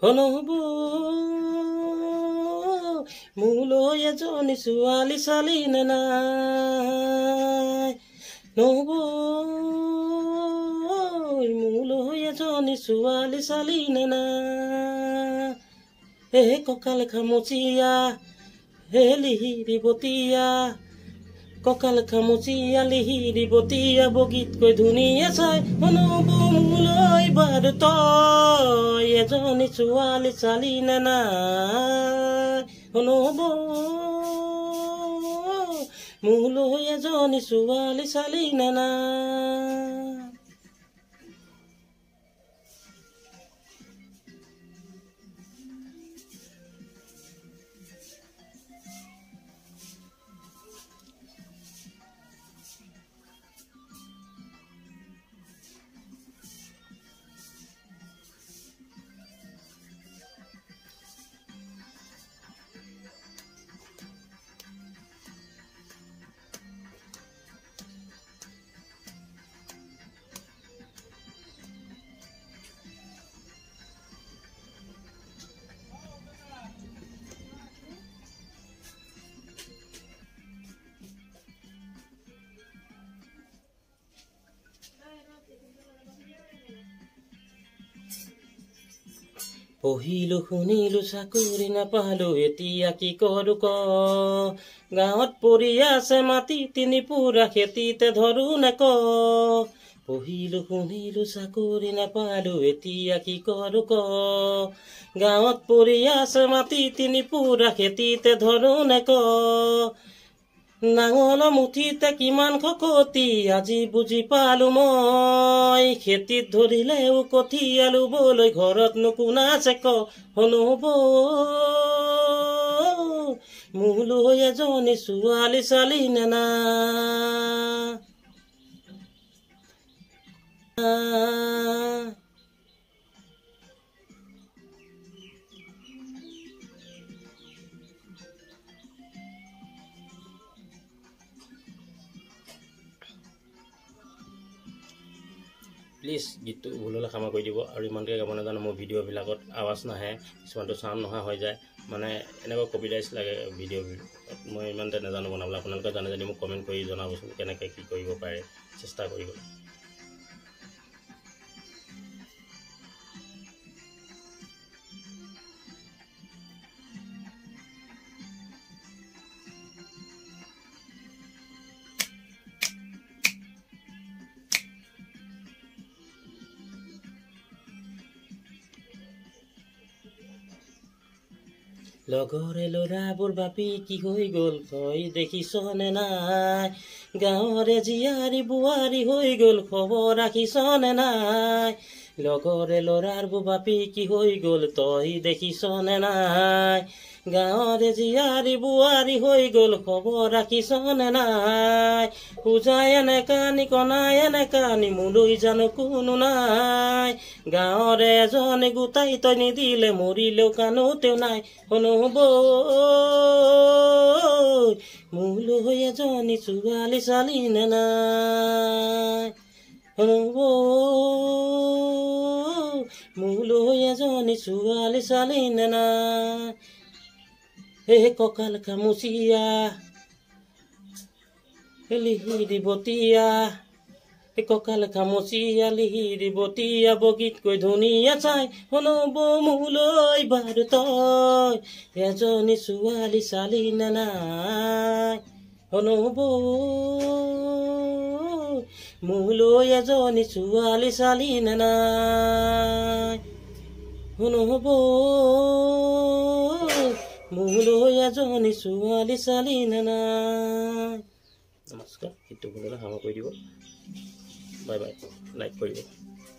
হনব মোলৈ এজনী ছোৱালী চালি নে নাই নহব মোলৈ এজনী ছোৱালী চালি নে নাই কঁকাল খামুচিয়া লিহিৰি বতিয়া কঁকাল খামুচিয়া লিহিৰি বতিয়া বগীতকৈ ধুনীয়া চাই হনব মোলৈ বাৰু তই এজনী ছোৱালী চালি নে নাই হনব মোলৈ এজনী ছোৱালী চালি নে নাই পঢ়িলো শুনিলো চাকৰি নাপালো এতিয়া কি কৰো ক গাঁৱত পৰি আছে মাটি তিনি পুৰা খেতিতে ধৰো নে ক পঢ়িলো শুনিলো চাকৰি নাপালো এতিয়া কি কৰো ক গাঁৱত পৰি আছে মাটি তিনি পুৰা খেতিতে ধৰো নে ক নাঙল মুঠিতে কিমান খকতি আজি বুজি পালো মই খেতিত ধৰিলেও কঠীয়া লুবলৈ ঘৰত নুকুনা আছে ক হনব মোলৈ এজনী ছোৱালী চালি নে নাই প্লিজ গীতটো ভুল হ'লে ক্ষমা কৰি দিব আৰু ইমানকৈ গাব নাজানো মোৰ ভিডিঅ'বিলাকত আৱাজ নাহে কিছুমানটো চাউণ্ড নহা হৈ যায় মানে এনেকুৱা কপিৰাইট লাগে ভিডিঅ'বিলাক মই ইমানতে নাজানো বনাবলৈ আপোনালোকে জানে যদি মোক কমেণ্ট কৰি জনাবচোন কেনেকৈ কি কৰিব পাৰে চেষ্টা কৰিব লগৰে ল'ৰাবোৰ বাপি কি হৈ গ'ল তই দেখিছ নে নাই গাঁৱৰে জীয়াৰী বোৱাৰী হৈ গ'ল খবৰ ৰাখিছ নে নাই লগৰে ল'ৰাবোৰ বাপি কি হৈ গ'ল তই দেখিছ নে নাই গাঁৱৰে জীয়াৰী বোৱাৰী হৈ গ'ল খবৰ ৰাখিছ নে নাই পূজাই এনেকানি কনাই এনেকানি মোলৈ জানো কোনো নাই গাঁৱৰে এজনে গোটাই তই নিদিলে মৰিলেও কাণোতেও নাই হনব মোলৈ এজনী ছোৱালী চালি নে নাই হনব মোলৈ এজনী ছোৱালী চালি নে নাই কঁকাল খামুচিয়া লিহিৰি বতিয়া কঁকাল খামুচিয়া লিহিৰি বতিয়া বগীতকৈ ধুনীয়া চাই হনব মোলৈ বাৰু তই এজনী ছোৱালী চালি নে নাই হনব মোলৈ এজনী ছোৱালী চালি নে নাই হনব মোলৈ এজনী ছোৱালী চালি নে নাই নমস্কাৰ গীতটো ভুল হ'লে ক্ষমা কৰি দিব বাই বাই লাইক কৰিব